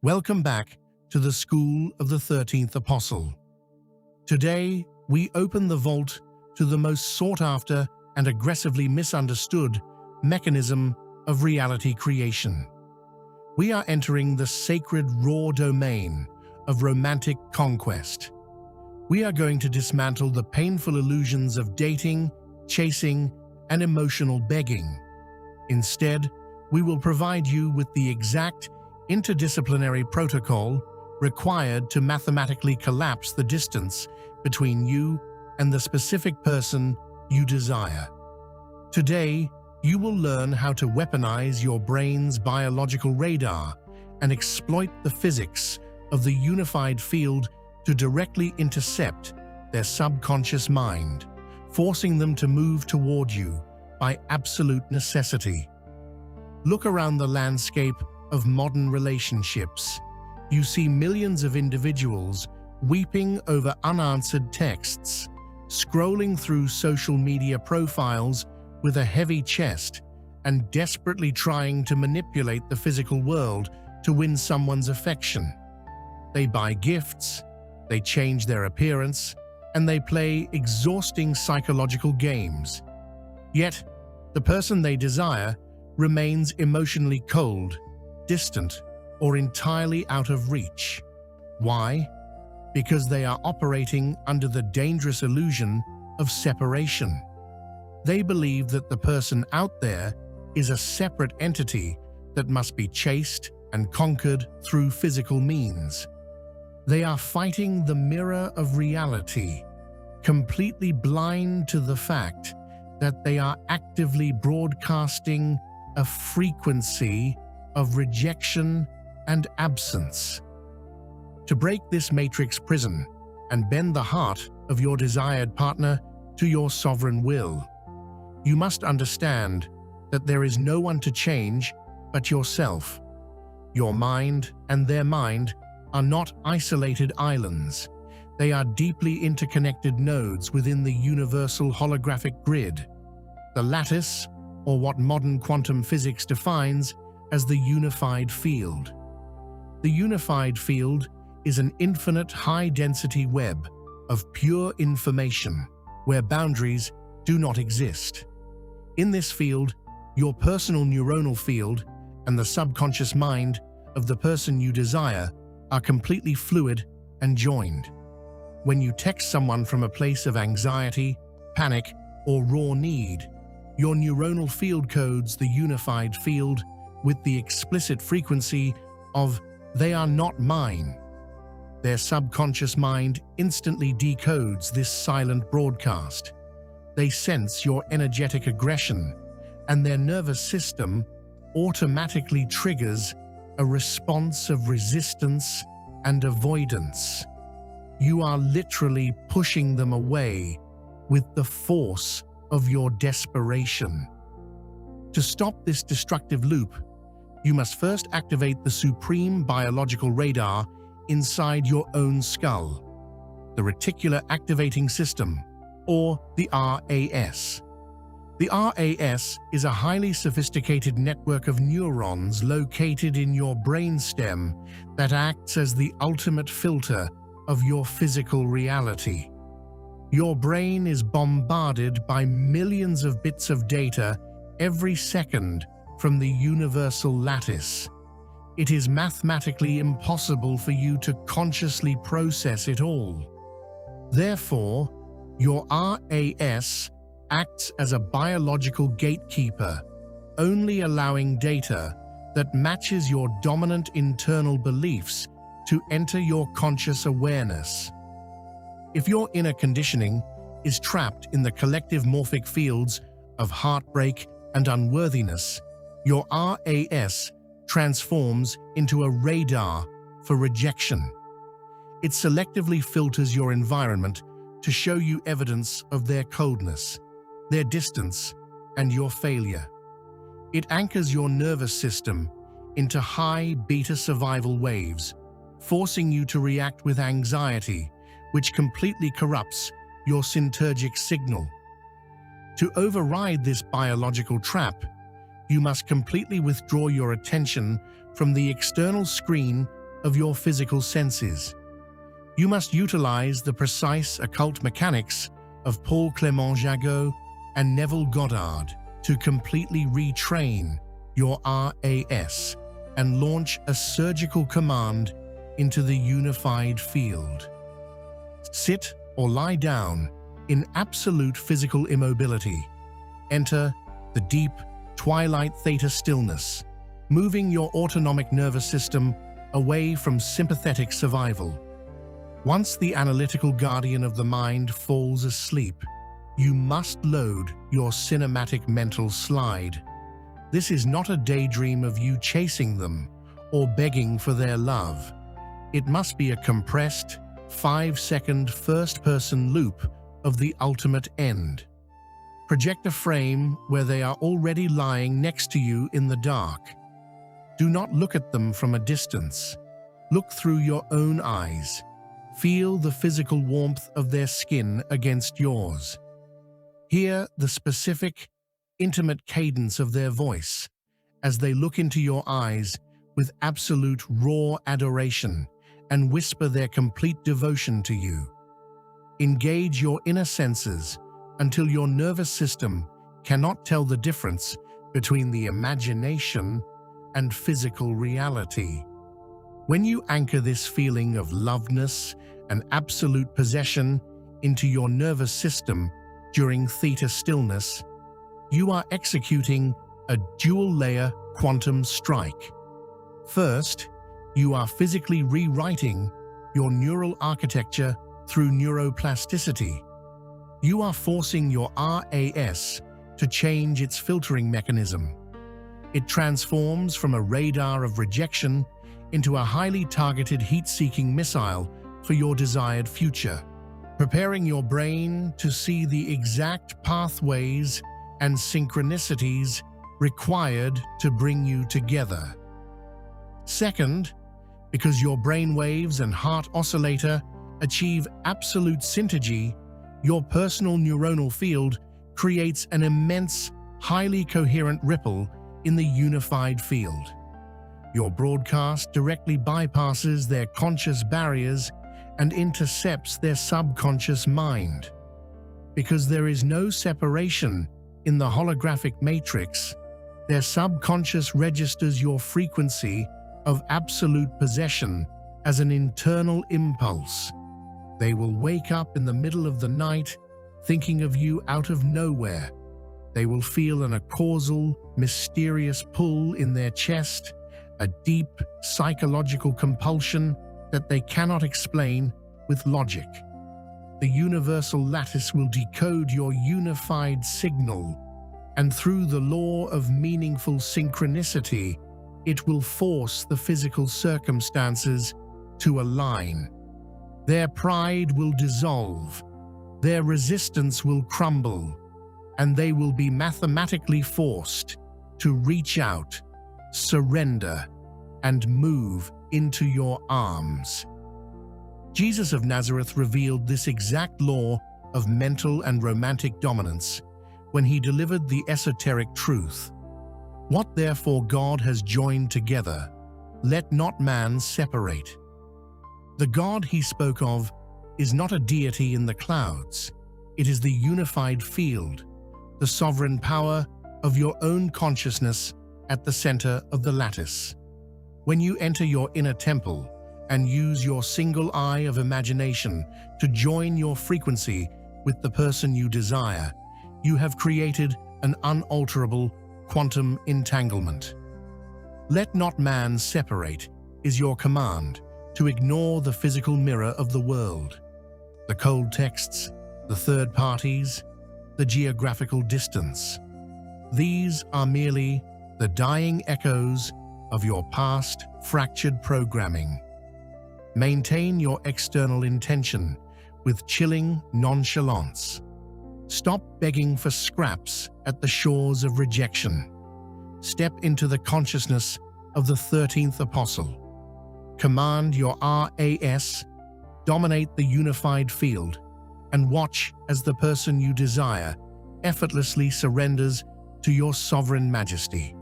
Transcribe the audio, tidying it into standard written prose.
Welcome back to the School of the 13th Apostle. Today, we open the vault to the most sought-after and aggressively misunderstood mechanism of reality creation. We are entering the sacred raw domain of romantic conquest. We are going to dismantle the painful illusions of dating, chasing, and emotional begging. Instead, we will provide you with the exact interdisciplinary protocol required to mathematically collapse the distance between you and the specific person you desire. Today, you will learn how to weaponize your brain's biological radar and exploit the physics of the unified field to directly intercept their subconscious mind, forcing them to move toward you by absolute necessity. Look around the landscape of modern relationships. You see millions of individuals weeping over unanswered texts, scrolling through social media profiles with a heavy chest, and desperately trying to manipulate the physical world to win someone's affection. They buy gifts, they change their appearance, and they play exhausting psychological games. Yet, the person they desire remains emotionally cold, distant, or entirely out of reach. Why? Because they are operating under the dangerous illusion of separation. They believe that the person out there is a separate entity that must be chased and conquered through physical means. They are fighting the mirror of reality, completely blind to the fact that they are actively broadcasting a frequency of rejection and absence. To break this matrix prison and bend the heart of your desired partner to your sovereign will, you must understand that there is no one to change but yourself. Your mind and their mind are not isolated islands. They are deeply interconnected nodes within the universal holographic grid, the lattice, or what modern quantum physics defines as the unified field. The unified field is an infinite high-density web of pure information where boundaries do not exist. In this field, your personal neuronal field and the subconscious mind of the person you desire are completely fluid and joined. When you text someone from a place of anxiety, panic, or raw need, your neuronal field codes the unified field with the explicit frequency of "they are not mine." Their subconscious mind instantly decodes this silent broadcast. They sense your energetic aggression, and their nervous system automatically triggers a response of resistance and avoidance. You are literally pushing them away with the force of your desperation. To stop this destructive loop, you must first activate the supreme biological radar inside your own skull, the Reticular Activating System, or the RAS. The RAS is a highly sophisticated network of neurons located in your brainstem that acts as the ultimate filter of your physical reality. Your brain is bombarded by millions of bits of data every second from the universal lattice. It is mathematically impossible for you to consciously process it all. Therefore, your RAS acts as a biological gatekeeper, only allowing data that matches your dominant internal beliefs to enter your conscious awareness. If your inner conditioning is trapped in the collective morphic fields of heartbreak and unworthiness, your RAS transforms into a radar for rejection. It selectively filters your environment to show you evidence of their coldness, their distance, and your failure. It anchors your nervous system into high beta survival waves, forcing you to react with anxiety, which completely corrupts your synergic signal. To override this biological trap, you must completely withdraw your attention from the external screen of your physical senses. You must utilize the precise occult mechanics of Clément Jagot and Neville Goddard to completely retrain your RAS and launch a surgical command into the unified field. Sit or lie down in absolute physical immobility. Enter the deep twilight theta stillness, moving your autonomic nervous system away from sympathetic survival. Once the analytical guardian of the mind falls asleep, you must load your cinematic mental slide. This is not a daydream of you chasing them or begging for their love. It must be a compressed, 5-second first-person loop of the ultimate end. Project a frame where they are already lying next to you in the dark. Do not look at them from a distance. Look through your own eyes. Feel the physical warmth of their skin against yours. Hear the specific, intimate cadence of their voice as they look into your eyes with absolute raw adoration and whisper their complete devotion to you. Engage your inner senses until your nervous system cannot tell the difference between the imagination and physical reality. When you anchor this feeling of lovedness and absolute possession into your nervous system during theta stillness, you are executing a dual-layer quantum strike. First, you are physically rewriting your neural architecture through neuroplasticity. You are forcing your RAS to change its filtering mechanism. It transforms from a radar of rejection into a highly targeted heat-seeking missile for your desired future, preparing your brain to see the exact pathways and synchronicities required to bring you together. Second, because your brain waves and heart oscillator achieve absolute synergy, your personal neuronal field creates an immense, highly coherent ripple in the unified field. Your broadcast directly bypasses their conscious barriers and intercepts their subconscious mind. Because there is no separation in the holographic matrix, their subconscious registers your frequency of absolute possession as an internal impulse. They will wake up in the middle of the night thinking of you out of nowhere. They will feel a causal, mysterious pull in their chest, a deep psychological compulsion that they cannot explain with logic. The universal lattice will decode your unified signal, and through the law of meaningful synchronicity, it will force the physical circumstances to align. Their pride will dissolve, their resistance will crumble, and they will be mathematically forced to reach out, surrender, and move into your arms. Jesus of Nazareth revealed this exact law of mental and romantic dominance when he delivered the esoteric truth. What therefore God has joined together, let not man separate. The God he spoke of is not a deity in the clouds. It is the unified field, the sovereign power of your own consciousness at the center of the lattice. When you enter your inner temple and use your single eye of imagination to join your frequency with the person you desire, you have created an unalterable quantum entanglement. Let not man separate is your command to ignore the physical mirror of the world, the cold texts, the third parties, the geographical distance. These are merely the dying echoes of your past fractured programming. Maintain your external intention with chilling nonchalance. Stop begging for scraps at the shores of rejection. Step into the consciousness of the 13th apostle. Command your RAS, dominate the unified field, and watch as the person you desire effortlessly surrenders to your sovereign majesty.